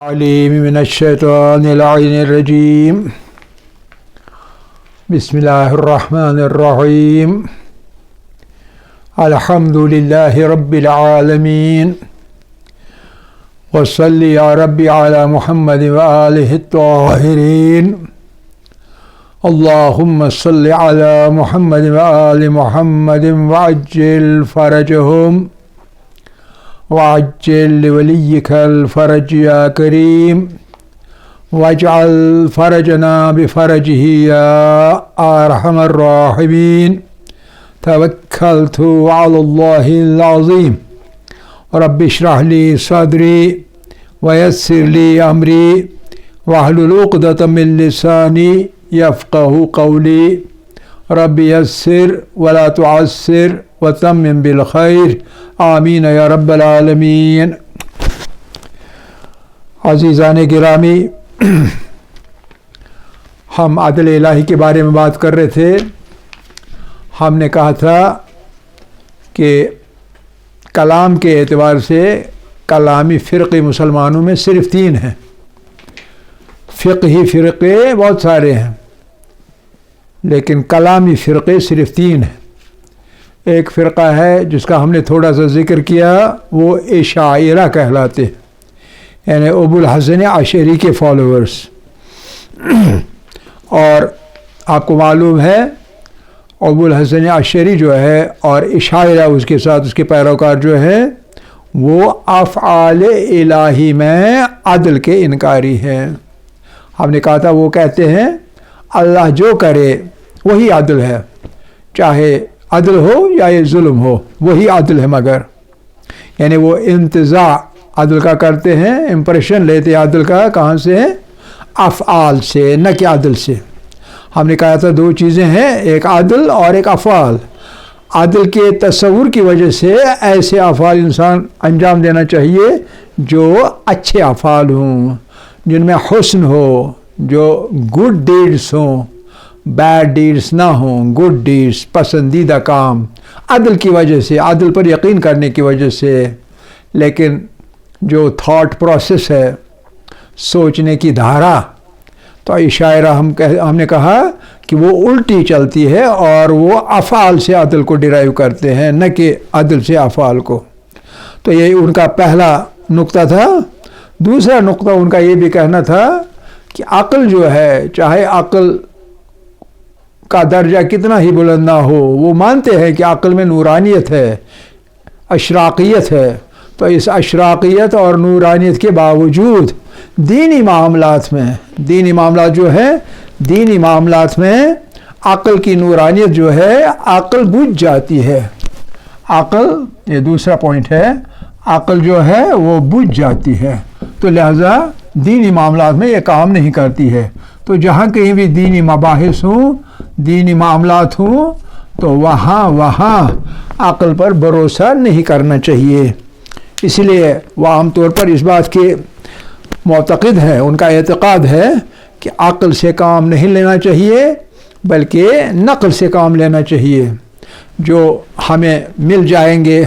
علیم من الشیطان اللعین الرجیم بسم اللہ الرحمن الرحیم الحمد للہ رب العالمین وصلی یا رب علی محمد وآلہ الطاہرین اللہم صلی علی محمد وآل محمد وعجل فرجہم وعجل لوليك الفرج يا كريم واجعل فرجنا بفرجه يا أرحم الراحمين توكلت على الله العظيم رب اشرح لي صدري ويسر لي أمري واحلل عقدة من لساني يفقه قولي رب يسر ولا تعسر وتمم بالخیر آمین یا رب العالمین۔ عزیزان گرامی، ہم عدل الہی کے بارے میں بات کر رہے تھے۔ ہم نے کہا تھا کہ کلام کے اعتبار سے کلامی فرقے مسلمانوں میں صرف 3 ہیں۔ فقہی فرقے بہت سارے ہیں لیکن کلامی فرقے صرف 3 ہیں۔ ایک فرقہ ہے جس کا ہم نے تھوڑا سا ذکر کیا، وہ اشاعرہ کہلاتے ہیں، یعنی ابو الحسن اشعری کے فالوورز۔ اور آپ کو معلوم ہے ابو الحسن اشعری جو ہے اور اشاعرہ اس کے ساتھ اس کے پیروکار جو ہے وہ افعال الہی میں عدل کے انکاری ہیں۔ ہم نے کہا تھا وہ کہتے ہیں اللہ جو کرے وہی عدل ہے، چاہے عدل ہو یا یہ ظلم ہو وہی عدل ہے، مگر یعنی وہ انتزاع عدل کا کرتے ہیں، امپریشن لیتے عدل کا کہاں سے ہے؟ افعال سے، نہ کہ عدل سے۔ ہم نے کہا تھا 2 چیزیں ہیں، ایک عدل اور ایک افعال۔ عدل کے تصور کی وجہ سے ایسے افعال انسان انجام دینا چاہیے جو اچھے افعال ہوں، جن میں حسن ہو، جو گڈ ڈیڈس ہوں، بیڈ ڈیڈس نہ ہوں، گڈ ڈیڈس، پسندیدہ کام، عدل کی وجہ سے، عدل پر یقین کرنے کی وجہ سے۔ لیکن جو تھاٹ پروسیس ہے، سوچنے کی دھارا، تو اشاعرہ ہم نے کہا کہ وہ الٹی چلتی ہے اور وہ افعال سے عدل کو ڈرائیو کرتے ہیں، نہ کہ عدل سے افعال کو۔ تو یہ ان کا پہلا نقطہ تھا۔ دوسرا نقطہ ان کا یہ بھی کہنا تھا کہ عقل جو ہے، چاہے عقل کا درجہ کتنا ہی بلند نہ ہو، وہ مانتے ہیں کہ عقل میں نورانیت ہے، اشراقیت ہے، تو اس اشراقیت اور نورانیت کے باوجود دینی معاملات جو ہے، دینی معاملات میں عقل کی نورانیت جو ہے، عقل بجھ جاتی ہے۔ عقل، یہ دوسرا پوائنٹ ہے، عقل جو ہے وہ بجھ جاتی ہے، تو لہذا دینی معاملات میں یہ کام نہیں کرتی ہے۔ تو جہاں کہیں بھی دینی مباحث ہوں، دینی معاملات ہوں، تو وہاں عقل پر بھروسہ نہیں کرنا چاہیے۔ اس لیے وہ عام طور پر اس بات کے معتقد ہیں، ان کا اعتقاد ہے کہ عقل سے کام نہیں لینا چاہیے بلکہ نقل سے کام لینا چاہیے۔ جو ہمیں مل جائیں گے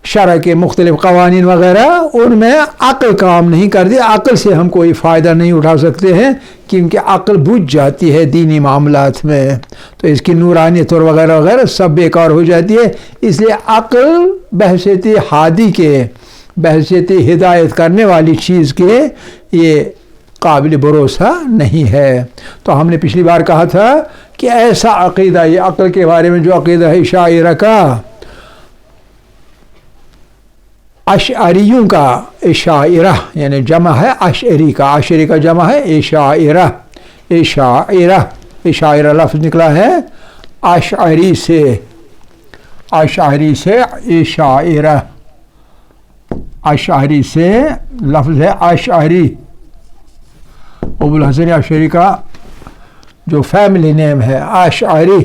شرع کے مختلف قوانین وغیرہ، ان میں عقل کام نہیں کرتی، عقل سے ہم کوئی فائدہ نہیں اٹھا سکتے ہیں کیونکہ عقل بجھ جاتی ہے دینی معاملات میں، تو اس کی نورانیت اور وغیرہ وغیرہ سب بیکار ہو جاتی ہے۔ اس لیے عقل بحیثیت ہادی کے، بحیثیت ہدایت کرنے والی چیز کے یہ قابل بھروسہ نہیں ہے۔ تو ہم نے پچھلی بار کہا تھا کہ ایسا عقیدہ، یہ عقل کے بارے میں جو عقیدہ ہے اشاعرہ کا، اشعریوں کا، اشاعرہ یعنی جمع ہے اشعری کا، اشعری کا جمع ہے اشاعرہ، اشاعرہ لفظ نکلا ہے اشعری سے، اشعری سے اشاعرہ، اشعری سے لفظ ہے اشعری۔ ابو الحسن اشعری کا جو فیملی نیم ہے اشعری،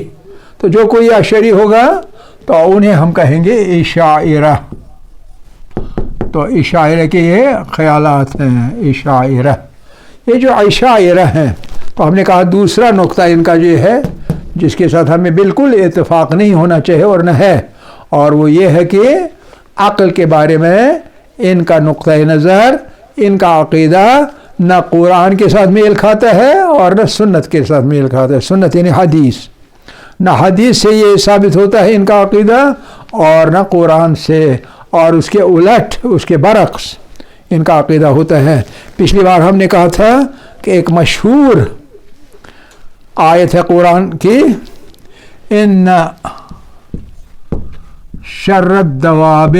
تو جو کوئی اشعری ہوگا تو انہیں ہم کہیں گے اشاعرہ۔ تو اشاعرہ کے یہ خیالات ہیں، اشاعرہ، یہ جو اشاعرہ ہیں۔ تو ہم نے کہا دوسرا نقطہ ان کا یہ ہے جس کے ساتھ ہمیں بالکل اتفاق نہیں ہونا چاہیے اور نہ ہے، اور وہ یہ ہے کہ عقل کے بارے میں ان کا نقطۂ نظر، ان کا عقیدہ نہ قرآن کے ساتھ میل کھاتا ہے اور نہ سنت کے ساتھ میل کھاتا ہے. سنت یعنی حدیث، نہ حدیث سے یہ ثابت ہوتا ہے ان کا عقیدہ اور نہ قرآن سے، اور اس کے الٹ، اس کے برعکس ان کا عقیدہ ہوتا ہے. پچھلی بار ہم نے کہا تھا کہ ایک مشہور آیت ہے قرآن کی، ان شر الدواب،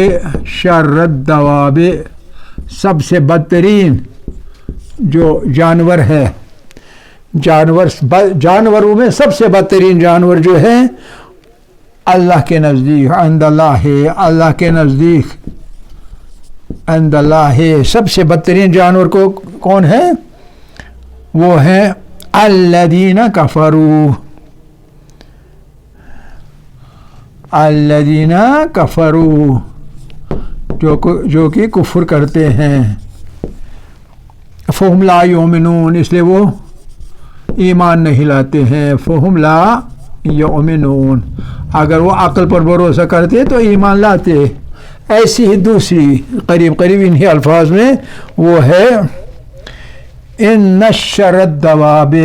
شر الدواب، سب سے بدترین جو جانور ہے، جانوروں میں سب سے بدترین جانور جو ہے اللہ کے نزدیک، عند اللہ ہے، اللہ کے نزدیک، عند اللہ ہے، سب سے بدترین جانور کو کون ہے؟ وہ ہے الذین کفروا، الذین کفروا، جو کہ کفر کرتے ہیں. فہم لا یؤمنون، اس لیے وہ ایمان نہیں لاتے ہیں. فہم لا یؤمنون، اگر وہ عقل پر بھروسہ کرتے تو ایمان لاتے. ایسی ہی دوسری قریب انہی الفاظ میں وہ ہے ان شر الدواب،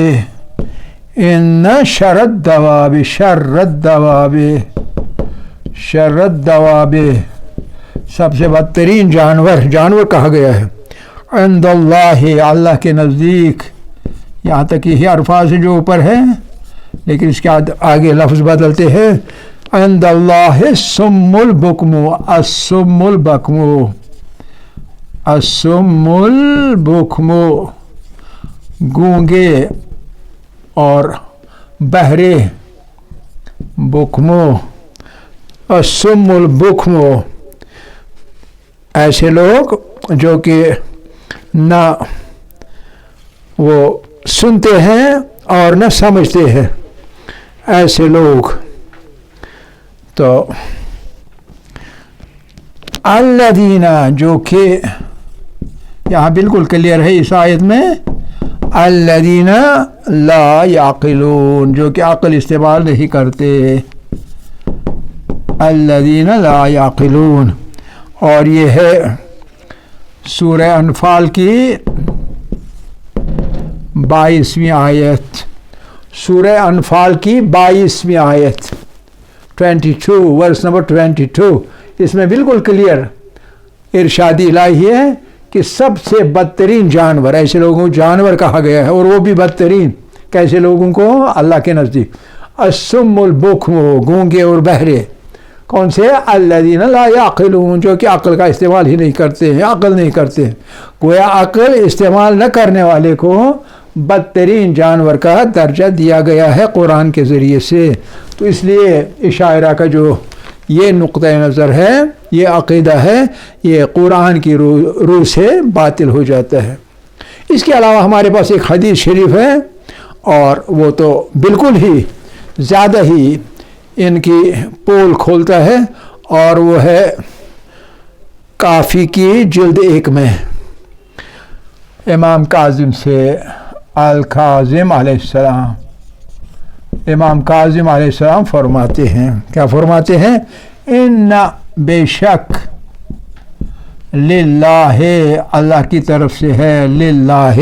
ان شر الدواب، شر الدواب، شر الدواب، سب سے بدترین جانور کہا گیا ہے. عند اللہ، اللہ کے نزدیک. یہاں تک یہ الفاظ جو اوپر ہے، لیکن اس کے آگے لفظ بدلتے ہیں. عند اللہ الصم البکم، الصم البکم، الصم البکم، گونگے اور بہرے، بکمو، الصم البکم، ایسے لوگ جو کہ نہ وہ سنتے ہیں اور نہ سمجھتے ہیں، ایسے لوگ. تو الذین، جو کہ یہاں بالکل کلیئر ہے اس آیت میں، الذین لا یعقلون، جو کہ عقل استعمال نہیں کرتے. الذین لا یعقلون، اور یہ ہے سورہ انفال کی 22ویں آیت، سورہ انفال کی 22ویں آیت، 22 ورس نمبر 22. اس میں بالکل کلیئر ارشادی الہی ہے کہ سب سے بدترین جانور، ایسے لوگوں کو جانور کہا گیا ہے، اور وہ بھی بدترین کیسے لوگوں کو؟ اللہ کے نزدیک. الصم البکم، گونگے اور بہرے. کون سے؟ الذین لا یعقلون، جو کہ عقل کا استعمال ہی نہیں کرتے ہیں، عقل نہیں کرتے. گویا عقل استعمال نہ کرنے والے کو بدترین جانور کا درجہ دیا گیا ہے قرآن کے ذریعے سے. تو اس لیے اشاعرہ کا جو یہ نقطۂ نظر ہے، یہ عقیدہ ہے، یہ قرآن کی روح سے باطل ہو جاتا ہے. اس کے علاوہ ہمارے پاس ایک حدیث شریف ہے، اور وہ تو بالکل ہی زیادہ ہی ان کی پول کھولتا ہے، اور وہ ہے کافی کی جلد 1 میں امام کاظم سے، الکاظم علیہ السلام، امام کاظم علیہ السلام فرماتے ہیں، کیا فرماتے ہیں؟ ان بے شک للہ، اللہ کی طرف سے ہے، للہ،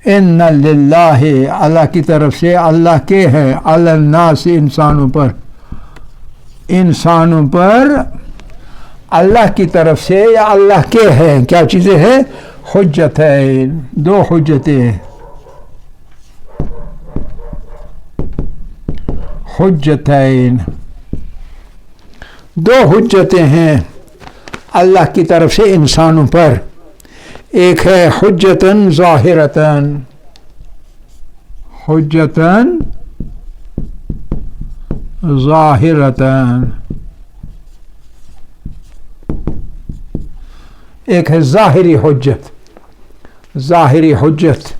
ان للہ، اللہ کی طرف سے، اللہ کے ہے، علی الناس، انسانوں پر، انسانوں پر اللہ کی طرف سے یا اللہ کے ہیں. کیا چیزیں ہیں؟ حجتین، 2 حجتیں، حجتین، 2 حجتیں ہیں اللہ کی طرف سے انسانوں پر. ایک ہے حجتن ظاہرتن، حجتن ظاہرتن، ایک ہے ظاہری حجت. ظاہری حجت،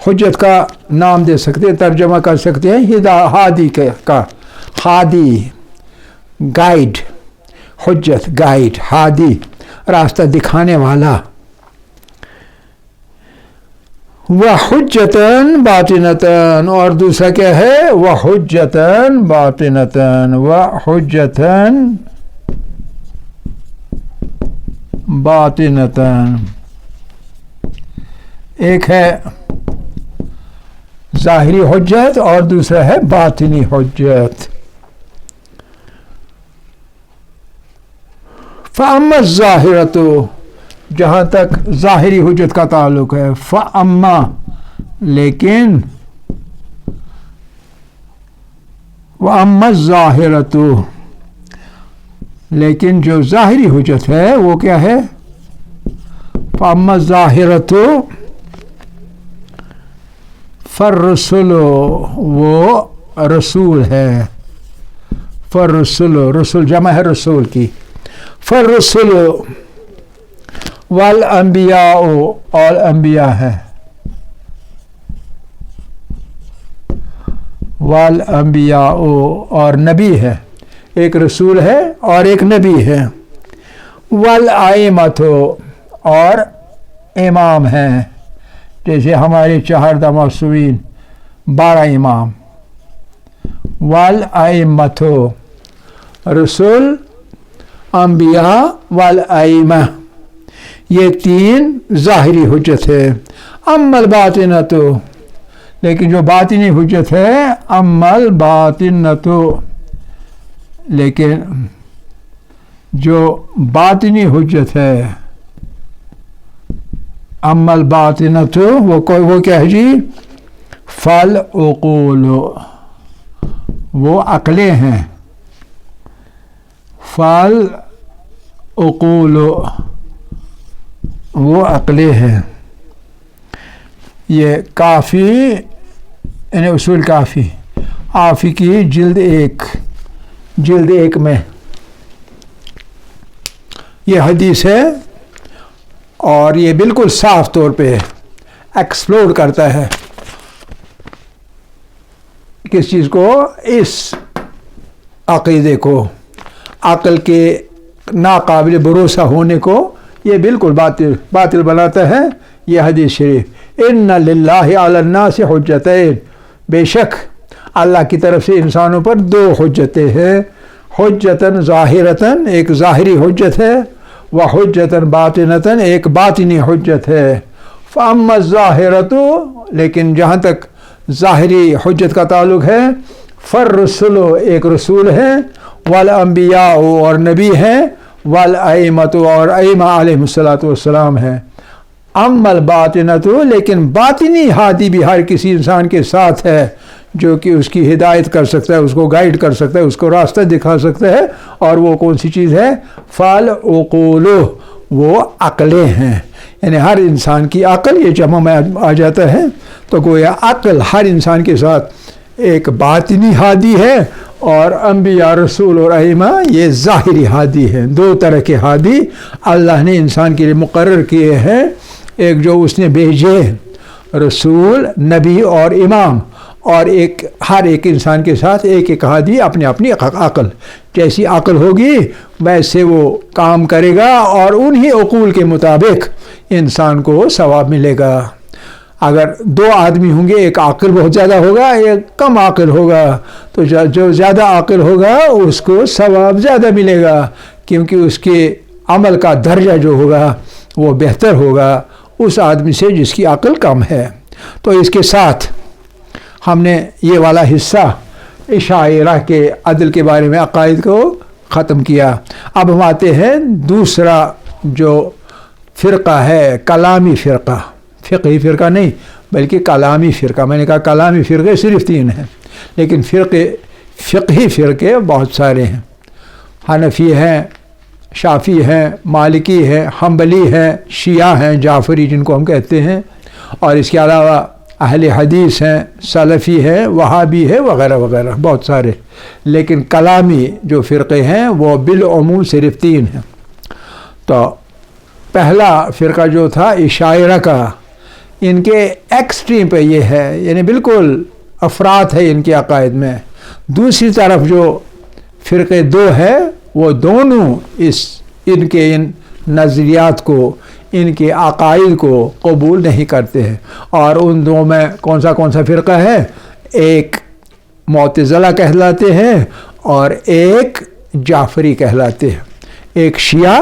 حجت کا نام دے سکتے ہیں، ترجمہ کر سکتے ہیں ہادی کا، ہادی گائیڈ، حجت گائیڈ، ہادی راستہ دکھانے والا. وحجتن باطنتن، اور دوسرا کیا ہے؟ وحجتن باطنتن، وحجتن باطنتن، ایک ہے ظاہری حجت اور دوسرا ہے باطنی حجت. فَأَمَّا الظَّاهِرَةُ، جہاں تک ظاہری حجت کا تعلق ہے، فَأَمَّا، لیکن وَأَمَّا الظَّاهِرَةُ، لیکن جو ظاہری حجت ہے وہ کیا ہے؟ فَأَمَّا الظَّاهِرَةُ فَالرُّسُلُ، وہ رسول ہے. فَالرُّسُلُ، رسول جمع ہے رسول کی. فَالرُّسُلُ وَالْأَنْبِيَاءُ، اور انبیاء ہے. وَالْأَنْبِيَاءُ، اور نبی ہے. ایک رسول ہے اور ایک نبی ہے. وَالْأَئِمَّةُ، اور امام ہیں، جیسے ہمارے 14 معصومین، 12 امام. وَالْأَئِمَّةُ، رسول، انبیاء، والائمہ، یہ 3 ظاہری حجت ہے. اما الباطنۃ، لیکن جو باطنی حجت ہے، اما الباطنۃ، لیکن جو باطنی حجت ہے، اما الباطنۃ، وہ کیا ہے جی؟ فالعقول، وہ عقلیں ہیں. فالعقول، وہ عقلیں ہیں. یہ کافی، یعنی اصول کافی، آفی کی جلد 1 میں یہ حدیث ہے، اور یہ بالکل صاف طور پہ ایکسپلور کرتا ہے کس چیز کو؟ اس عقیدے کو، عقل کے ناقابل بھروسہ ہونے کو یہ بالکل باطل بناتا ہے. یہ حدیث شریف، ان للہ علی الناس حجتین، بے شک اللہ کی طرف سے انسانوں پر 2 حجتیں ہیں. حجتاً ظاہرتاً، ایک ظاہری حجت ہے، وحجتاً باطنتاً، ایک باطنی حجت ہے. فاما الظاہرۃ، لیکن جہاں تک ظاہری حجت کا تعلق ہے، فالرسل، ایک رسول ہے، والانبیاء، اور نبی ہیں، والائمۃ، اور ائمہ علیہ الصلاۃ والسلام ہیں. اما الباطنۃ، لیکن باطنی ہادی بھی ہر کسی انسان کے ساتھ ہے، جو کہ اس کی ہدایت کر سکتا ہے، اس کو گائیڈ کر سکتا ہے، اس کو راستہ دکھا سکتا ہے. اور وہ کون سی چیز ہے؟ فالعقول، وہ عقلیں ہیں. یعنی ہر انسان کی عقل، یہ جمع میں آ جاتا ہے، تو گویا عقل ہر انسان کے ساتھ ایک باطنی ہادی ہے، اور انبیاء، رسول اور ائمہ یہ ظاہری ہادی ہیں. 2 طرح کے ہادی اللہ نے انسان کے لیے مقرر کیے ہیں. ایک جو اس نے بھیجے، رسول، نبی اور امام، اور ہر ایک انسان کے ساتھ ایک ہادی، اپنی عقل. جیسی عقل ہوگی ویسے وہ کام کرے گا، اور انہی عقول کے مطابق انسان کو ثواب ملے گا. اگر 2 آدمی ہوں گے، ایک عاقل بہت زیادہ ہوگا، ایک کم عاقل ہوگا، تو جو زیادہ عاقل ہوگا اس کو ثواب زیادہ ملے گا، کیونکہ اس کے عمل کا درجہ جو ہوگا وہ بہتر ہوگا اس آدمی سے جس کی عقل کم ہے. تو اس کے ساتھ ہم نے یہ والا حصہ اشاعرہ کے عدل کے بارے میں عقائد کو ختم کیا. اب ہم آتے ہیں دوسرا جو فرقہ ہے، کلامی فرقہ. فقہی فرقہ نہیں بلکہ کلامی فرقہ. میں نے کہا کلامی فرقے صرف 3 ہیں، لیکن فقہی فرقے بہت سارے ہیں. حنفی ہیں، شافعی ہیں، مالکی ہیں، حنبلی ہیں، شیعہ ہیں، جعفری جن کو ہم کہتے ہیں، اور اس کے علاوہ اہل حدیث ہیں، سلفی ہیں، وہابی ہے، وغیرہ وغیرہ بہت سارے. لیکن کلامی جو فرقے ہیں وہ بالعموم صرف 3 ہیں. تو پہلا فرقہ جو تھا اشاعرہ کا، ان کے ایکسٹریم پہ یہ ہے، یعنی بالکل افراط ہے ان کے عقائد میں. دوسری طرف جو فرقے 2 ہے، وہ دونوں ان نظریات کو، ان کے عقائد کو قبول نہیں کرتے ہیں. اور ان 2 میں کون سا فرقہ ہے؟ ایک معتزلہ کہلاتے ہیں، اور ایک جعفری کہلاتے ہیں. ایک شیعہ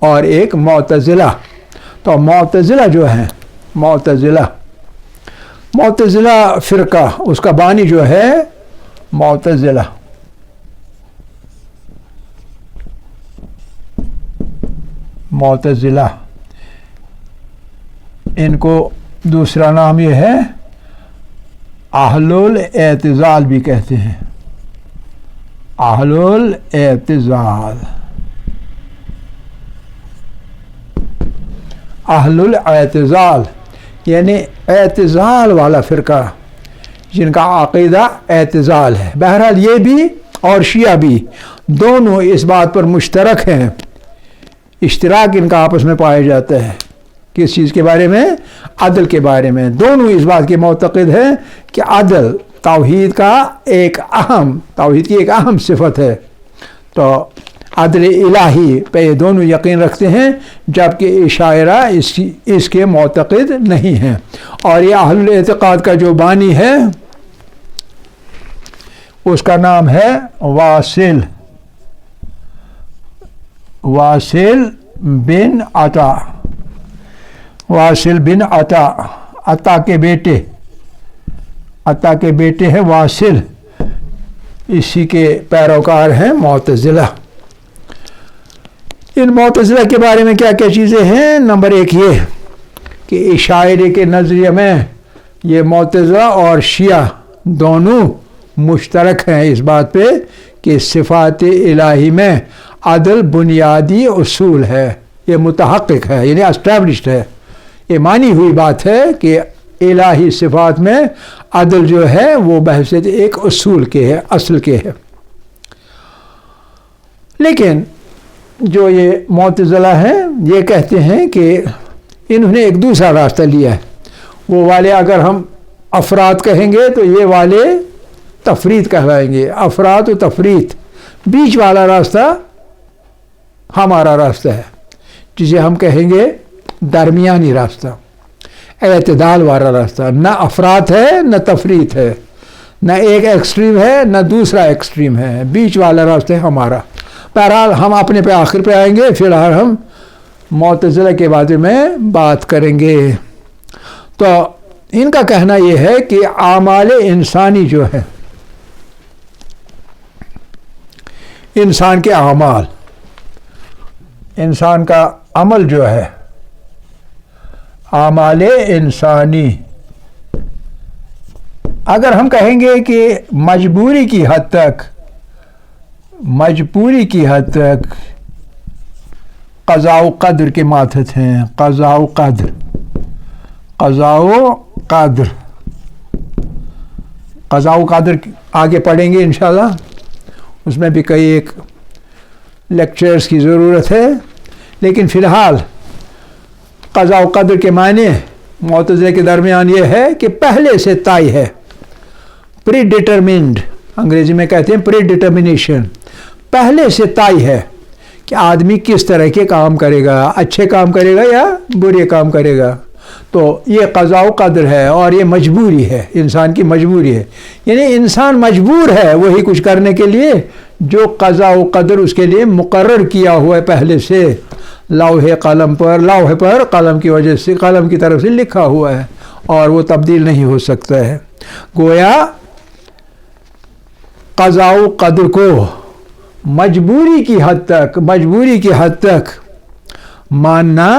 اور ایک معتزلہ. تو معتزلہ جو ہیں، معتزلہ فرقہ، اس کا بانی جو ہے معتزلہ. ان کو دوسرا نام یہ ہے اہل الاعتزال بھی کہتے ہیں. اہل الاعتزال، اہل الاعتزال یعنی اعتزال والا فرقہ جن کا عقیدہ اعتزال ہے. بہرحال یہ بھی اور شیعہ بھی دونوں اس بات پر مشترک ہیں، اشتراک ان کا آپس میں پایا جاتا ہے. کس چیز کے بارے میں؟ عدل کے بارے میں. دونوں اس بات کے معتقد ہیں کہ عدل توحید کی ایک اہم صفت ہے. تو عدل الہی پہ یہ دونوں یقین رکھتے ہیں، جبکہ عشاعرہ اس کے معتقد نہیں ہیں. اور یہ اہل الاعتقاد کا جو بانی ہے اس کا نام ہے واصل بن عطا. واصل بن عطا، عطا کے بیٹے ہیں واصل، اسی کے پیروکار ہیں معتزلہ. ان معتزلہ کے بارے میں کیا کیا چیزیں ہیں؟ نمبر ایک یہ کہ عشاعرے کے نظریے میں یہ معتزلہ اور شیعہ دونوں مشترک ہیں اس بات پہ کہ صفات الہی میں عدل بنیادی اصول ہے. یہ متحقق ہے، یعنی اسٹیبلشڈ ہے، یہ مانی ہوئی بات ہے کہ الہی صفات میں عدل جو ہے وہ بحیثیت ایک اصول کے ہے، اصل کے ہے. لیکن جو یہ معتزلہ ہیں یہ کہتے ہیں کہ انہوں نے ایک دوسرا راستہ لیا ہے. وہ والے اگر ہم افراد کہیں گے تو یہ والے تفرید کہلائیں گے. افراد و تفرید، بیچ والا راستہ ہمارا راستہ ہے، جسے ہم کہیں گے درمیانی راستہ، اعتدال والا راستہ. نہ افراد ہے نہ تفرید ہے، نہ ایک ایکسٹریم ہے نہ دوسرا ایکسٹریم ہے، بیچ والا راستہ ہے ہمارا. بہرحال ہم اپنے پہ آخر پہ آئیں گے، فی الحال ہم معتزلہ کے بارے میں بات کریں گے. تو ان کا کہنا یہ ہے کہ اعمال انسانی جو ہے، انسان کے اعمال، انسان کا عمل جو ہے، اعمال انسانی، اگر ہم کہیں گے کہ مجبوری کی حد تک قضاء و قدر کے ماتحت ہیں. قضاء و قدر آگے پڑھیں گے انشاءاللہ، اس میں بھی کئی ایک لیکچرز کی ضرورت ہے. لیکن فی الحال قضاء و قدر کے معنی معتزلہ کے درمیان یہ ہے کہ پہلے سے طے ہے، پری ڈیٹرمنڈ، انگریزی میں کہتے ہیں پری ڈیٹرمنیشن. پہلے سے طے ہے کہ آدمی کس طرح کے کام کرے گا، اچھے کام کرے گا یا برے کام کرے گا. تو یہ قضاء و قدر ہے اور یہ مجبوری ہے، انسان کی مجبوری ہے. یعنی انسان مجبور ہے وہی کچھ کرنے کے لیے جو قضاء و قدر اس کے لیے مقرر کیا ہوا ہے پہلے سے، لوح پر قلم کی وجہ سے، قلم کی طرف سے لکھا ہوا ہے اور وہ تبدیل نہیں ہو سکتا ہے. گویا قضاء و قدر کو مجبوری کی حد تک ماننا،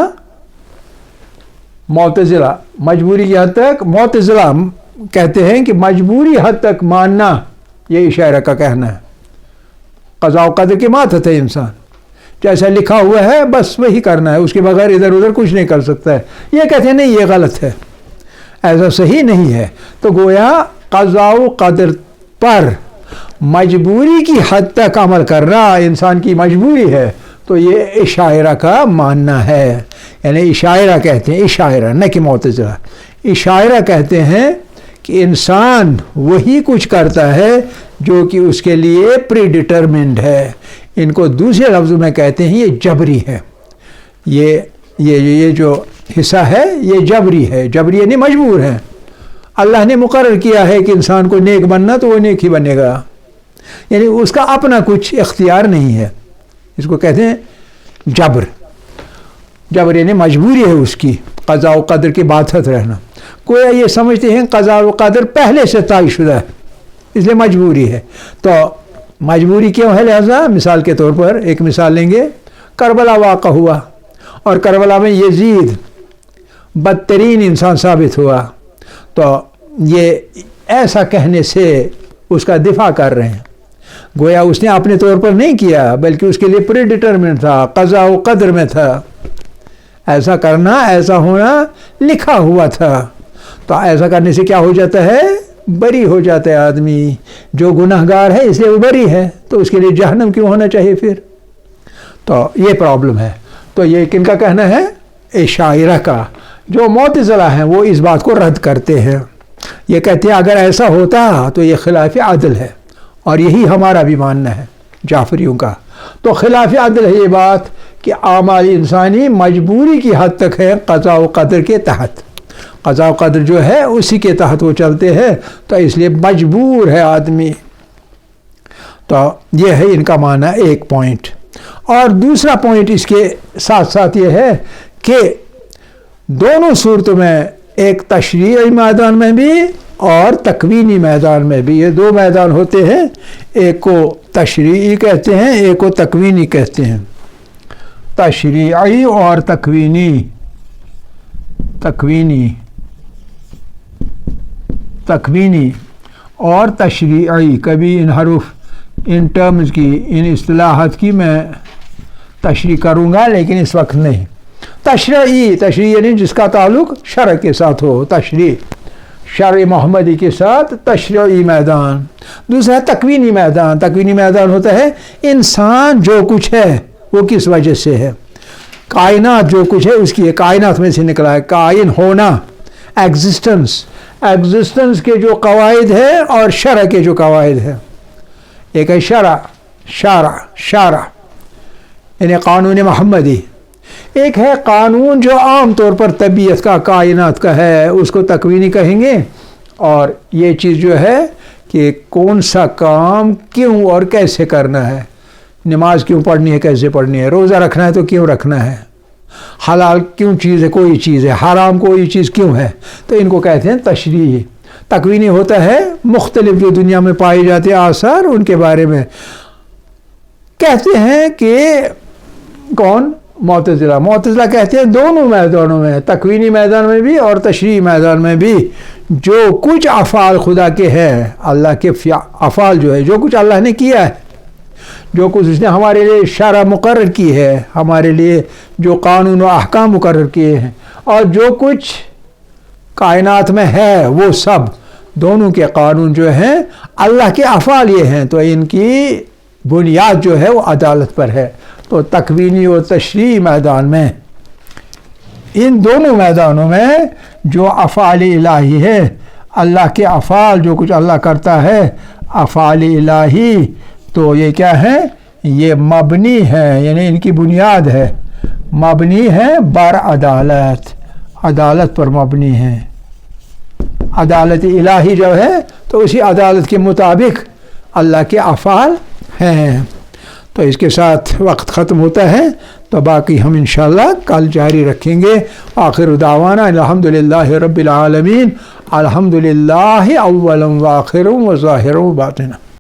معتزلہ کہتے ہیں کہ مجبوری حد تک ماننا یہ عشاعرہ کا کہنا ہے. قضاء و قدر کے ماتحت ہے انسان، جیسا لکھا ہوا ہے بس وہی کرنا ہے، اس کے بغیر ادھر ادھر کچھ نہیں کر سکتا ہے. یہ کہتے ہیں نہیں، یہ غلط ہے، ایسا صحیح نہیں ہے. تو گویا قضاء و قدر پر مجبوری کی حد تک عمل کرنا انسان کی مجبوری ہے، تو یہ عشاعرہ کا ماننا ہے. یعنی عشاعرہ کہتے ہیں، عشاعرہ نہ کہ معتزلہ، عشاعرہ کہتے ہیں کہ انسان وہی کچھ کرتا ہے جو کہ اس کے لیے پری ڈیٹرمنڈ ہے. ان کو دوسرے لفظوں میں کہتے ہیں یہ جبری ہے. یہ جو حصہ ہے یہ جبری ہے، جبری یعنی مجبور ہے. اللہ نے مقرر کیا ہے کہ انسان کو نیک بننا تو وہ نیک ہی بنے گا، یعنی اس کا اپنا کچھ اختیار نہیں ہے. اس کو کہتے ہیں جبر. جبر یعنی مجبوری ہے اس کی، قضاء و قدر کے باتت رہنا. کوئی یہ سمجھتے ہیں قضاء و قدر پہلے سے طے شدہ ہے اس لیے مجبوری ہے. تو مجبوری کیوں ہے؟ لہذا مثال کے طور پر ایک مثال لیں گے، کربلا واقع ہوا اور کربلا میں یزید بدترین انسان ثابت ہوا، تو یہ ایسا کہنے سے اس کا دفاع کر رہے ہیں. گویا اس نے اپنے طور پر نہیں کیا بلکہ اس کے لیے پری ڈٹرمنٹ تھا، قضاء و قدر میں تھا، ایسا کرنا ایسا ہونا لکھا ہوا تھا. تو ایسا کرنے سے کیا ہو جاتا ہے؟ بری ہو جاتا ہے آدمی. جو گناہ گار ہے اس لیے وہ بری ہے، تو اس کے لیے جہنم کیوں ہونا چاہیے پھر؟ تو یہ پرابلم ہے. تو یہ کن کا کہنا ہے؟ اشاعرہ کا. جو معتزلہ ہیں وہ اس بات کو رد کرتے ہیں، یہ کہتے ہیں اگر ایسا ہوتا تو یہ خلاف عدل ہے، اور یہی ہمارا بھی ماننا ہے جعفریوں کا. تو خلاف عدل ہے یہ بات کہ اعمال انسانی مجبوری کی حد تک ہے قضاء و قدر کے تحت. قضاء و قدر جو ہے اسی کے تحت وہ چلتے ہیں، تو اس لیے مجبور ہے آدمی. تو یہ ہے ان کا معنی ایک پوائنٹ. اور دوسرا پوائنٹ اس کے ساتھ ساتھ یہ ہے کہ دونوں صورتوں میں ایک تشریعی میدان میں بھی اور تکوینی میدان میں بھی، یہ دو میدان ہوتے ہیں، ایک کو تشریعی کہتے ہیں ایک کو تکوینی کہتے ہیں. تشریعی اور تکوینی اور تشریعی. کبھی ان حروف ان ٹرمز کی ان اصطلاحات کی میں تشریح کروں گا لیکن اس وقت نہیں. تشریعی یعنی جس کا تعلق شرع کے ساتھ ہو، تشریع شرع محمدی کے ساتھ تشریعی میدان. دوسرا تکوینی میدان. تکوینی میدان ہوتا ہے انسان جو کچھ ہے وہ کس وجہ سے ہے، کائنات جو کچھ ہے اس کی کائنات میں سے نکلا ہے. کائن ہونا، ایگزسٹنس کے جو قواعد ہے اور شرع کے جو قواعد ہے. ایک ہے شرع یعنی قانون محمدی، ایک ہے قانون جو عام طور پر طبیعت کا کائنات کا ہے، اس کو تکوینی کہیں گے. اور یہ چیز جو ہے کہ کون سا کام کیوں اور کیسے کرنا ہے، نماز کیوں پڑھنی ہے کیسے پڑھنی ہے، روزہ رکھنا ہے تو کیوں رکھنا ہے، حلال کیوں چیز ہے کوئی چیز ہے، حرام کوئی چیز کیوں ہے، تو ان کو کہتے ہیں تشریعی. تکوینی ہوتا ہے مختلف جو دنیا میں پائے جاتے ہیں آثار، ان کے بارے میں کہتے ہیں کہ کون؟ معتزلہ کہتے ہیں دونوں میدانوں میں، تکوینی میدان میں بھی اور تشریعی میدان میں بھی، جو کچھ افعال خدا کے ہیں، اللہ کے افعال جو ہے، جو کچھ اللہ نے کیا ہے، جو کچھ اس نے ہمارے لیے شرع مقرر کی ہے، ہمارے لیے جو قانون و احکام مقرر کیے ہیں، اور جو کچھ کائنات میں ہے وہ سب، دونوں کے قانون جو ہیں اللہ کے افعال یہ ہیں، تو ان کی بنیاد جو ہے وہ عدالت پر ہے. تو تکوینی اور تشریعی میدان میں، ان دونوں میدانوں میں جو افعال الہی ہے، اللہ کے افعال جو کچھ اللہ کرتا ہے، افعال الہی، تو یہ کیا ہے؟ یہ مبنی ہے، یعنی ان کی بنیاد ہے، مبنی ہے بر عدالت، عدالت پر مبنی ہے. عدالت الہی جو ہے تو اسی عدالت کے مطابق اللہ کے افعال ہیں. تو اس کے ساتھ وقت ختم ہوتا ہے، تو باقی ہم انشاءاللہ کل جاری رکھیں گے. آخر دعوانا الحمدللہ رب العالمین. الحمدللہ اولا وآخر وظاہر و باطن.